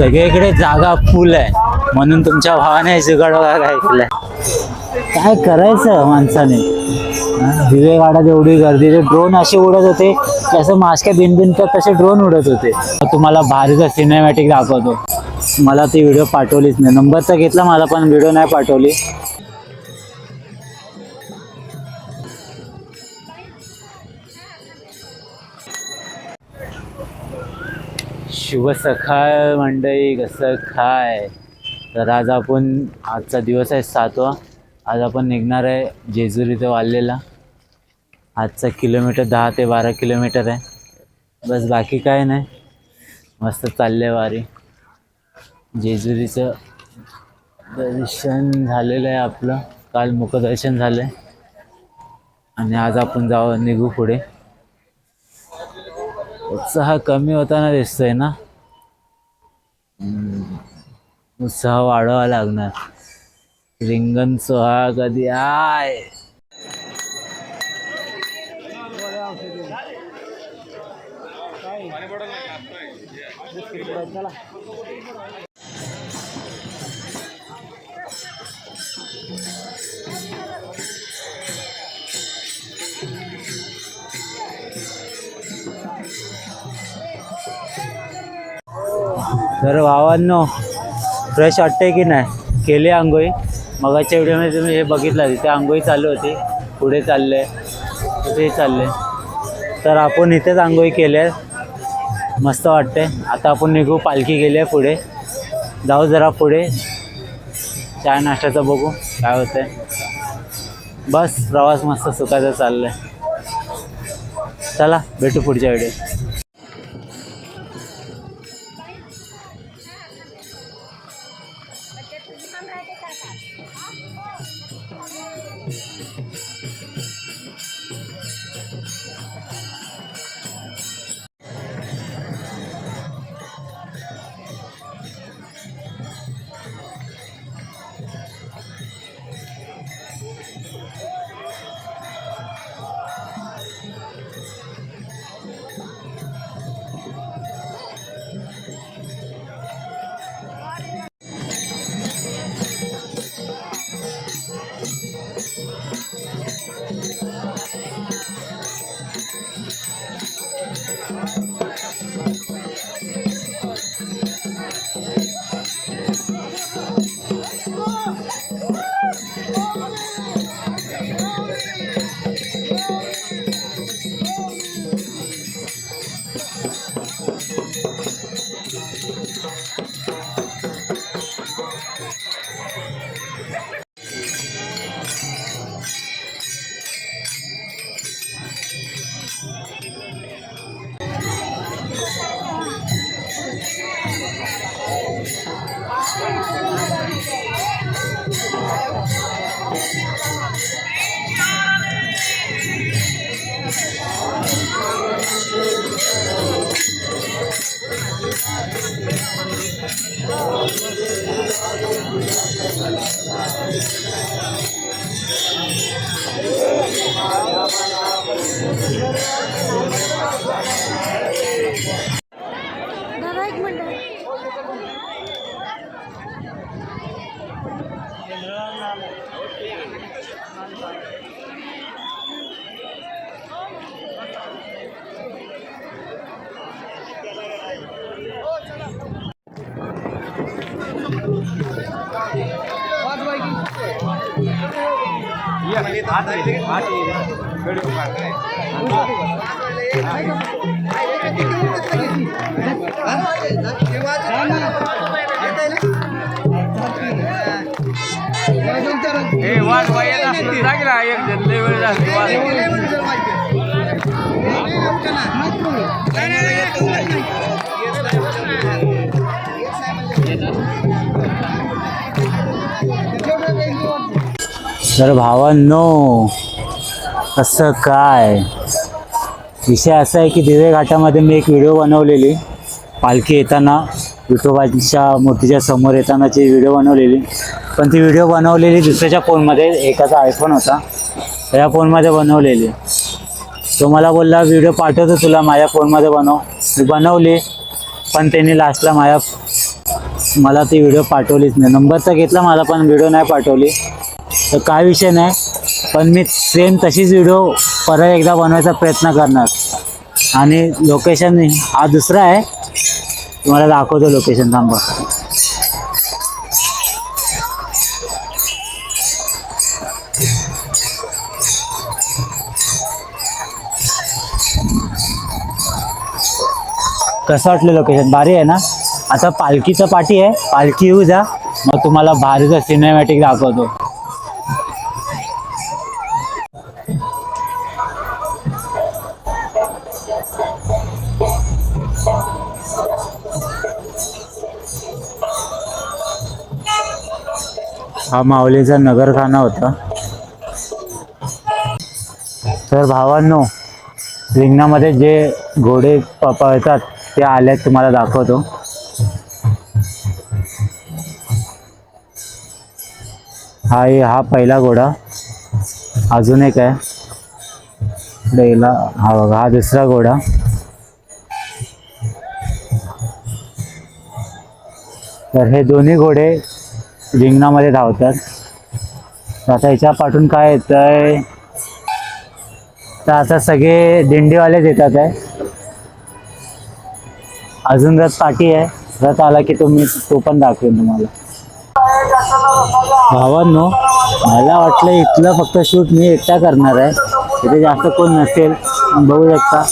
सगळीकडे जागा फुल आहे म्हणून तुमच्या भावाने जुगाड वगैरे ऐकलाय. काय करायचं माणसाने. दिवे गाड्यात एवढी गर्दी, ते ड्रोन असे उडत होते जसं मास्क्या बिनबिनतात तसे ड्रोन उडत होते. तुम्हाला भारीचा सिनेमॅटिक दाखवतो. मला ती व्हिडिओ पाठवलीच नाही. नंबर तर घेतला मला पण व्हिडिओ नाही पाठवली. शुभ सकाळ मंडळी, कसं काय. तर आज आपण आजचा दिवस आहे 7वा. आज आपण निघणार आहे जेजुरी ते वाल्लेला. आजचा किलोमीटर 10 ते 12 किलोमीटर आहे. बस बाकी काय नाही, मस्त चालले वारी. जेजुरीचं दर्शन झालेलं आहे आपलं, काल मुखदर्शन झालं आहे आणि आज आपण निघू पुढे. उत्साह कमी होताना दिसतोय ना, उत्साह वाढवावा लागणार. रिंगण सोहळा कधी आहे. तर भावांनो, फ्रेश वाटतंय की नाही. केली आंघोळी. मगाच्या व्हिडिओमध्ये तुम्ही हे बघितलं, तिथे आंघोळी चालू होती. पुढे चालले, तिथे चालले. तर आपण इथेच आंघोळी केली. मस्त वाटते. आता आपण निघू. पालखी गेली आहे पुढे. जाऊ जरा पुढे, चहा नाश्त्याचं बघू काय होतंय. बस प्रवास मस्त सुखाचा चाललाय. चला भेटू पुढच्या व्हिडिओ. तर भावांनो, कसं काय. विषय असा आहे की दिवे घाटामध्ये मी एक व्हिडिओ बनवलेली. पालखी येताना विठोबाच्या मूर्तीच्या समोर येतानाची व्हिडिओ बनवलेली. पण ती व्हिडिओ बनवलेली दुसऱ्याच्या फोनमध्ये, एकाचा आयफोन होता त्या फोनमध्ये बनवलेली. तो मला बोलला व्हिडिओ पाठवतो तुला, माझ्या फोनमध्ये बनव. मी बनवली, पण त्यांनी लास्टला माझ्या मला ती व्हिडिओ पाठवलीच नाही. नंबरचा घेतला मला पण व्हिडिओ नाही पाठवली. तर काय विषय नाही, पण मी सेम तशीच व्हिडिओ परत एकदा बनवायचा प्रयत्न करणार. आणि लोकेशन हा दुसरा आहे, तुम्हाला दाखवतो लोकेशन. थांबा. कसं वाटलं लोकेशन? भारी आहे ना. आता पालखीचं पाठी आहे, पालखी येऊ जा, मग तुम्हाला भारीचं सिनेमॅटिक दाखवतो. हा माऊलीचा नगरखाना होता. तर भावांनो, रिंगणामध्ये जे घोडे पळतात ते आले, तुम्हाला दाखवतो. हा पहिला घोडा. अजून एक आहे पहिला. हा बघा, हा दुसरा घोडा. तर हे दोन्ही घोडे रिंगणामध्ये धावतात. तर आता ह्याच्या पाठून काय येत आहे, तर आता सगळे दिंडीवालेच येतात आहे. अजून रथ पाठी आहे, रथ आला की तो पण दाखवेन तुम्हाला. भावांनो, मला वाटलं इथलं फक्त शूट मी एकटा करणार आहे, इथे जास्त कोण नसेल. बघू शकता,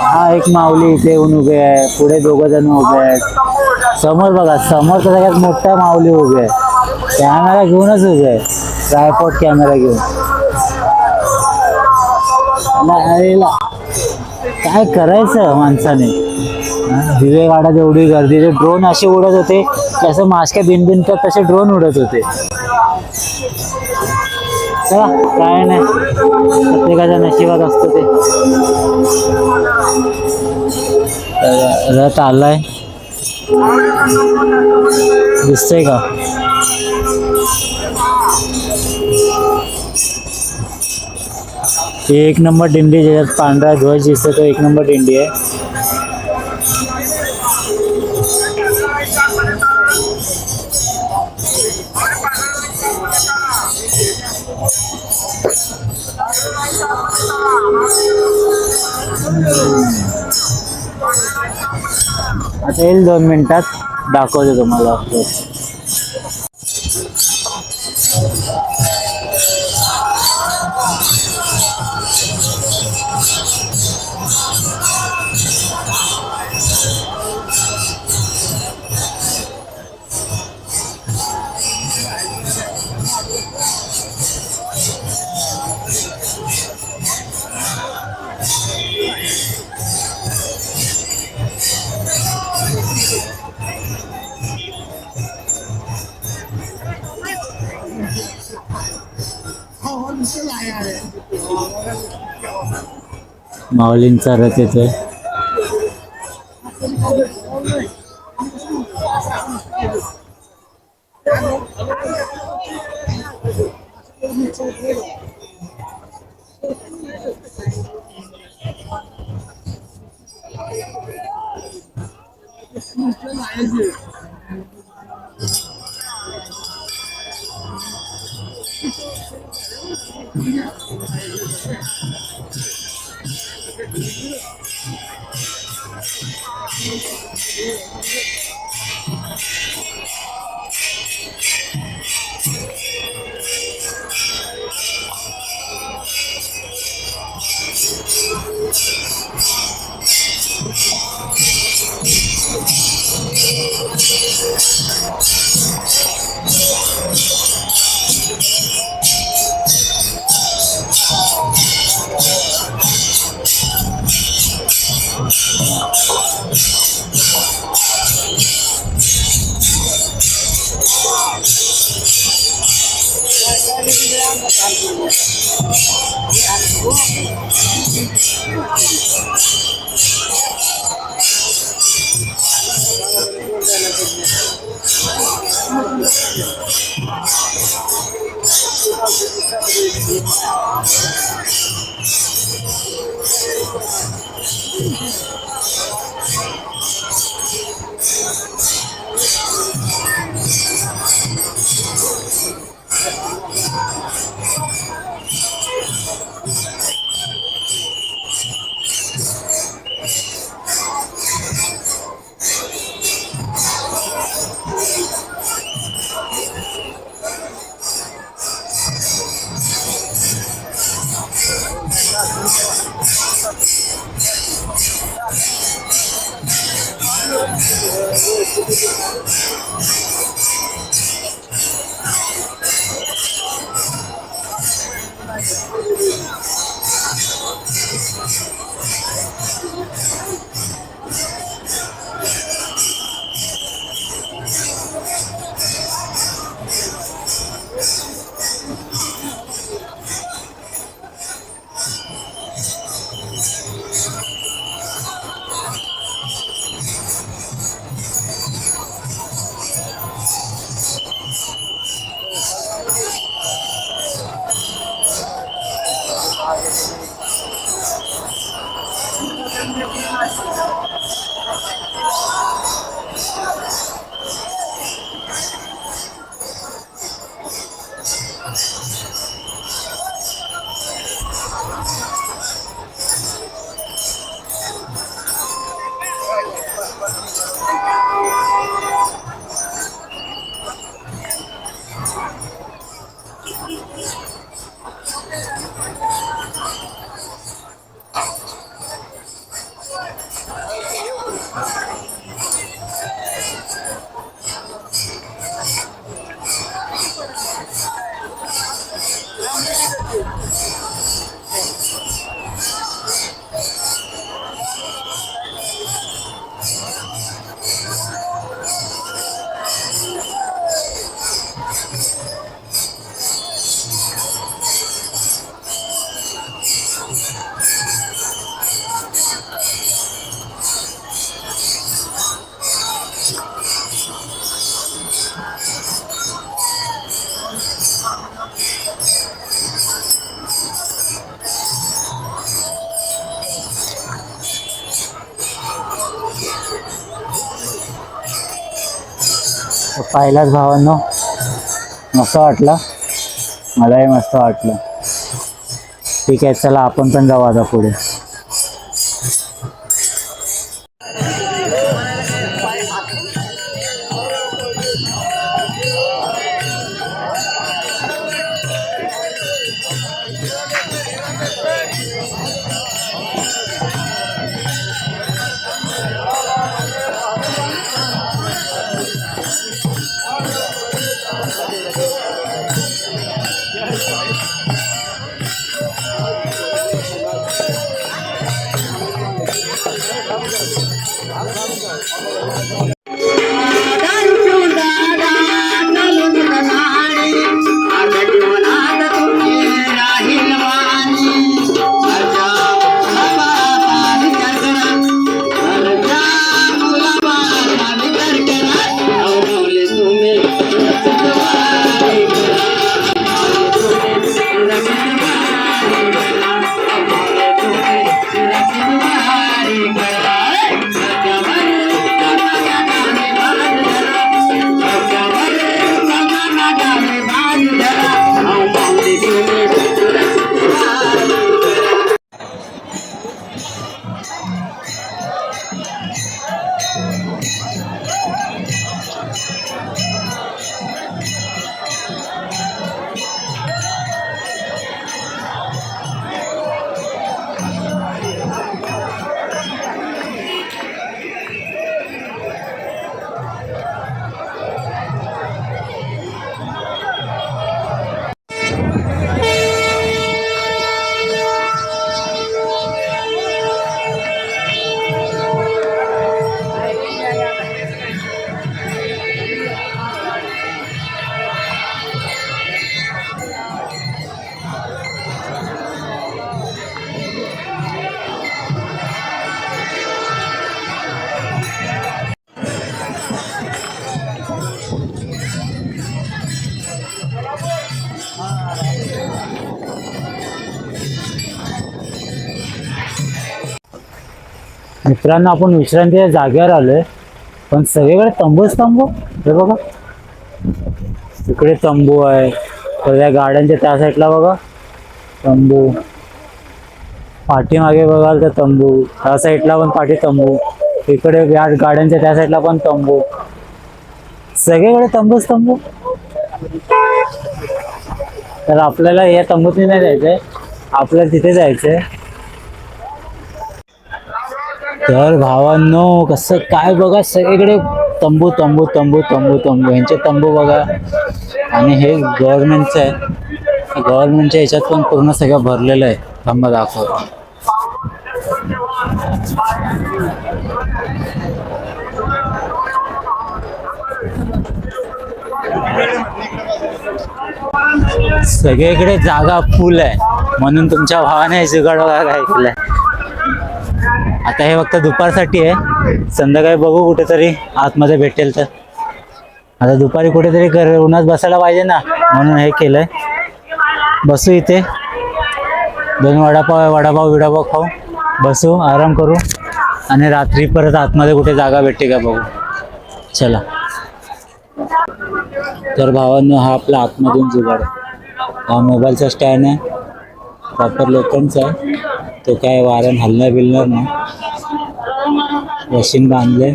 हा एक माऊली इथे येऊन उभे आहे, पुढे 2 जण उभे आहेत. समोर बघा, समोर सगळ्यात मोठा माऊली उभे आहे, कॅमेरा घेऊनच उभे आहे, ट्रायपॉड कॅमेरा घेऊन. काय करायचं माणसाने, दिवे काढत एवढी गर्दी. ते ड्रोन असे उडत होते, जसं मास्क्या बिनबिनतात तसे ड्रोन उडत होते. चला, काय नाही, प्रत्येकाच्या नशिबात असतं ते. रथ आलाय, दिसतंय का? एक नंबर दिंडी, ज्याच्यात पांढरा ध्वज दिसतो तो 1 नंबर दिंडी आहे. आता येईल 2 मिनिटात, दाखवतो तुम्हाला. माऊलींचा रथ येतोय. पाहिलाच भावांनो, मस्त वाटलं. मलाही मस्त वाटलं. ठीक आहे, चला आपण पण जाऊ आता पुढे. मित्रांनो, आपण विश्रांतीच्या जागेवर आलोय, पण सगळीकडे तंबूच तंबू. हे बघा, इकडे तंबू आहे, सगळ्या गाड्यांच्या त्या साईडला बघा तंबू, पाठीमागे बघाल तर तंबू, त्या साईडला पण पाठी तंबू, इकडे गाड्यांच्या त्या साईडला पण तंबू, सगळीकडे तंबूच तंबू. तर आपल्याला या तंबूत नाही जायचंय, आपल्याला तिथे जायचंय. तर भावांनो, कसं काय बघा, सगळीकडे तंबू तंबू तंबू तंबू तंबू यांचे तंबू बघा. आणि हे गव्हर्नमेंटचं आहे. गव्हर्नमेंटच्या ह्याच्यात पण पूर्ण सगळं भरलेलं आहे. थांबा दाखव. सगळीकडे जागा फुल आहे म्हणून तुमच्या भावाने जुगाड बघा काय केलंय. आता हे फक्त दुपारसाठी आहे. संध्याकाळी बघू कुठेतरी आतमध्ये भेटेल तर. आता दुपारी कुठेतरी उन्हात बसायला पाहिजे ना म्हणून हे केलंय. बसू इथे 2 वडापाव बिडापाव खाऊ, बसू आराम करू आणि रात्री परत आतमध्ये कुठे जागा भेटते का बघू. चला. तर भावांनो हा आपला आतमधून जुगाड. हा मोबाईलचा स्टँड आहे. प्रॉपर लोखंडचा आहे. तो काय वाऱ्यान हलणार बिलणार ना. मशीन बांधले.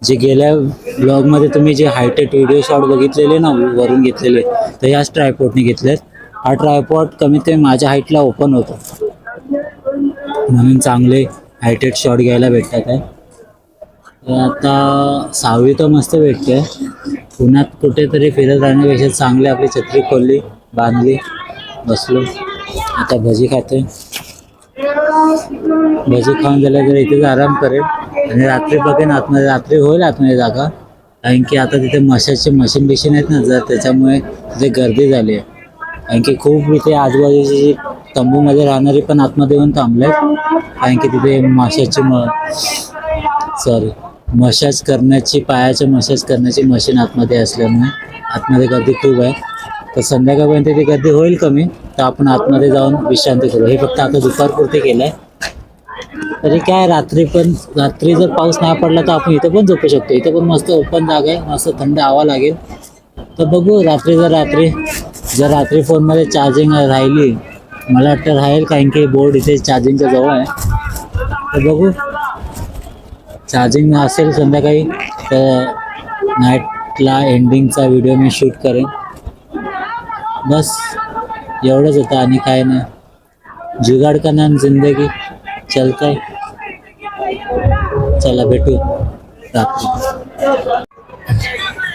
जे गेल्या ब्लॉगमध्ये तुम्ही जे हायटेक व्हिडिओ शॉट बघितलेले ना वरून घेतलेले, तर ह्याच ट्रायपॉडने घेतलेत. हा ट्रायपॉड कमीत कमी माझ्या हाईटला ओपन होतो म्हणून चांगले हायटेक शॉट घ्यायला भेटतात आहे. आता 6वी तर मस्त भेटते. पुण्यात कुठेतरी फिरत राहण्यापेक्षा चांगली आपली छत्री खोलली, बांधली, बसलो. आता भजी खाते. भजी खाऊन झालं तर इथेच आराम करेल आणि रात्री बघेन आतमध्ये. रात्री होईल आतमध्ये जागा, कारण की आता तिथे मशाचे मशीन बिशीन आहेत ना, जर त्याच्यामुळे तिथे गर्दी झाली आहे. कारण की खूप इथे आजूबाजूची तंबूमध्ये राहणारी पण आतमध्ये येऊन थांबले, कारण की तिथे माशाची मसाज करण्याची, पायाची मसाज करण्याची मशीन आतमध्ये असल्यामुळे आतमध्ये गर्दी खूप आहे. तर संध्याकाळपर्यंत ती गर्दी होईल कमी, तर आपण आतमध्ये जाऊन विश्रांती करू. हे फक्त आता दुपारपुरते केलं आहे. तरी काय रात्री जर पाऊस नाही पडला तर आपण इथं पण झोपू शकतो. इथं पण मस्त ओपन जागा आहे, मस्त थंड हवा लागेल. तर बघू जर रात्री फोनमध्ये चार्जिंग राहिली, मला वाटतं राहील, कारण की बोर्ड इथे चार्जिंगच्या जवळ आहे. तर बघू चार्जिंग असेल संध्याकाळी तर नाईटला एंडिंगचा व्हिडिओ मी शूट करेन. बस एवढंच होतं आणि काय नाही. जुगाड का नाम जिंदगी चलतंय. चला भेटू रात्री.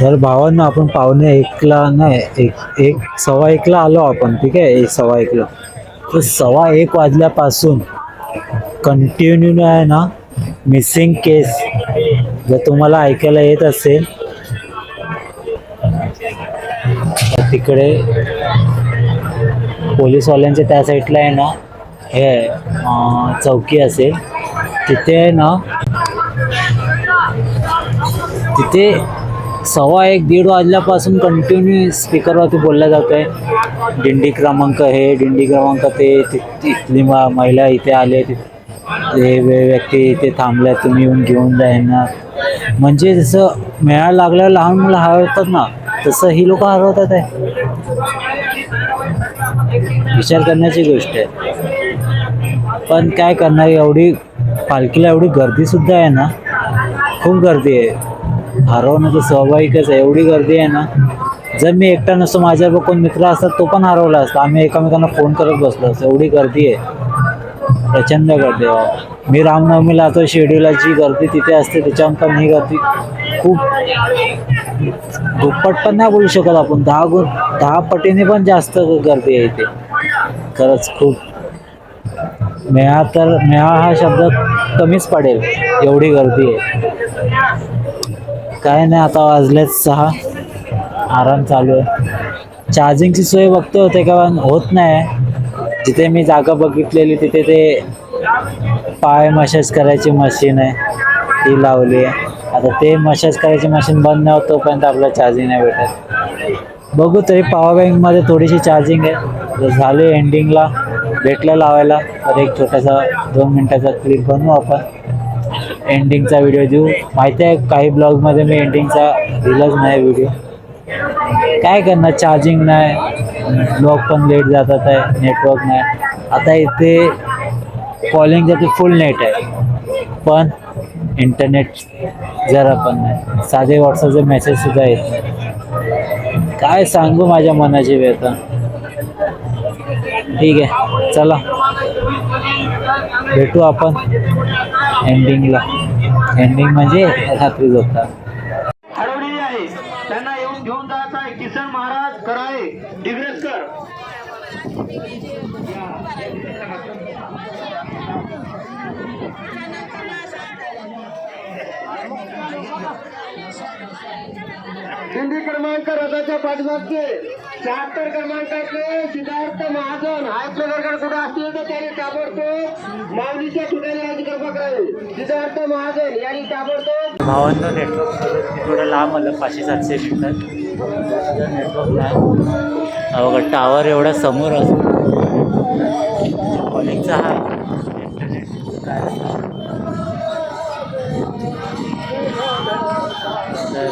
तर भावांनो आपण 1:15 नाही, 1:15 आलो आपण. ठीक आहे, 1:15. तर 1:15 वाजल्यापासून कंटिन्यू आहे ना मिसिंग केस. जर तुम्हाला ऐकायला येत असेल तर तिकडे पोलीसवाल्यांच्या त्या साईडला आहे ना हे चौकी असेल, तिथे आहे ना, तिथे 1:15-1:30 वाजल्यापासून कंटिन्यू स्पीकरवरती बोललं जातं आहे, दिंडी क्रमांक हे, दिंडी क्रमांक ते, इथली महिला इथे आले, हे व्यक्ती इथे थांबल्या, तुम्ही येऊन घेऊन जा यांना. म्हणजे जसं मेळा लागल्यावर लहान मुलं हरवतात ना, तसं ही लोक हरवतात आहे. विचार करण्याची गोष्ट आहे. पण काय करणार, एवढी पालखीला एवढी गर्दी सुद्धा आहे ना, खूप गर्दी आहे. हरवणं तर स्वाभाविकच आहे. एवढी गर्दी आहे ना, जर मी एकटा नसतो, माझ्याबरोबर कोण मित्र असतात तो पण हरवला असता. आम्ही एकमेकांना फोन करत बसलो असतो. एवढी गर्दी आहे, प्रचंड गर्दी आहे. मी रामनवमीला आता शिर्डीला जी गर्दी तिथे असते त्याच्यावर पण ही गर्दी खूप दुप्पट पण नाही बोलू शकत आपण, 10 पटीने पण जास्त गर्दी आहे इथे. खरंच खूप. मेळा हा शब्द कमीच पडेल, एवढी गर्दी आहे. काय नाही, आता वाजलेत 6, आराम चालू आहे. चार्जिंगची सोय बघते होते का, होत नाही. जिथे मी जागा बघितलेली तिथे ते पाय मसाज करायची मशीन आहे, ती लावली आहे. आता ते मसाज करायची मशीन बंद नाही होत तोपर्यंत आपल्याला चार्जिंग नाही भेटत. बघू, तरी पॉवर बँकमध्ये थोडीशी चार्जिंग आहे. जर झाले एंडिंगला भेटलं लावायला तर एक छोटासा 2 मिनिटाचा क्लिप बनवू आपण, एंडिंगचा व्हिडिओ देऊ. माहिती आहे काही ब्लॉगमध्ये मी एंडिंगचा दिलाच नाही व्हिडिओ. काय करणार, चार्जिंग नाही, ब्लॉग पण लेट जातात आहे, नेटवर्क नाही. आता इथे कॉलिंगसाठी फुल नेट आहे, पण इंटरनेट जरा पण नाही. साधे व्हॉट्सअपचे मेसेजसुद्धा येत नाही. काय सांगू माझ्या मनाची व्यथा. ठीक आहे, चला भेटू आपण एंडिंगला. एंडिंग म्हणजे रात्री झोपता. कराळे डिग्रजकर. हिंदी क्रमांक रथाच्या पाठीमागचे 76 क्रमांकाचे सिद्धार्थ महाजन हा प्रकारकडे कुठे असतील तर त्यांनी ताबडतोब माऊलीच्या ठिकाणी याची कृपा करावी. सिद्धार्थ महाजन यांनी ताबडतोब. भावांना नेटवर्क थोडं लांब आलं, 500-700 मीटर नेटवर्क नाही. बघा टावर एवढा समोर असतो कॉलिंगचा हा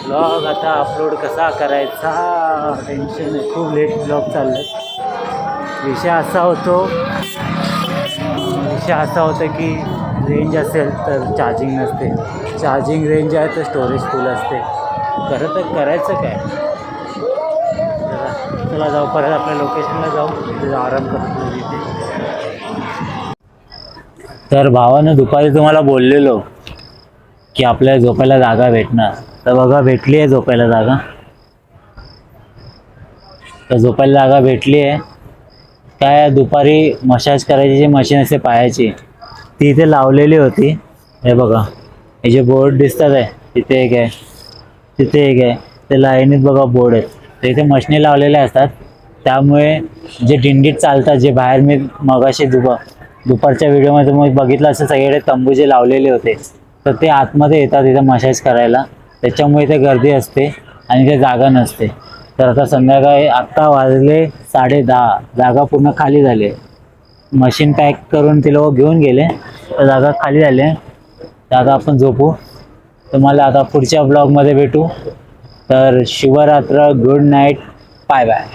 ब्लॉग आता अपलोड कसा करायचा टेन्शन आहे. खूप लेट ब्लॉग चालले. विषय असा होतं की रेंज असेल तर चार्जिंग नसते, चार्जिंग रेंज आहे तर स्टोरेज फुल असते. खरं तर करायचं काय. चला जाऊ परत आपल्या लोकेशनला जाऊ, तिथे आराम करतो तिथे. तर भावानं दुपारी तुम्हाला बोललेलो की आपल्याला झोपायला जागा भेटणार, तर बघा भेटली आहे झोपायला जागा. तर झोपायला जागा भेटली आहे. काय दुपारी मसाज करायची जी मशीन असते पायाची ती इथे लावलेली होती. हे बघा हे जे बोर्ड दिसतात आहे, तिथे एक आहे, तिथे एक आहे, ते लाईनीत बघा बोर्ड आहेत. तर इथे मशिनी लावलेल्या असतात, त्यामुळे जे दिंडीत चालतात, जे बाहेर मी मगाशी दुपारच्या व्हिडिओमध्ये मग बघितलं असं सगळीकडे तंबू जे लावलेले होते, तर ते आतमध्ये येतात इथे मसाज करायला. त्याच्यामुळे इथे गर्दी असते आणि इथे जागा नसते. तर आता संध्याकाळी आत्ता वाजले 10:30, जागा पूर्ण खाली झाली आहे. मशीन पॅक करून ते लोक घेऊन गेले, तर जागा खाली झाली आहे. तर आता आपण झोपू. तुम्हाला आता पुढच्या ब्लॉगमध्ये भेटू. तर शुभरात्र, गुड नाईट, बाय बाय.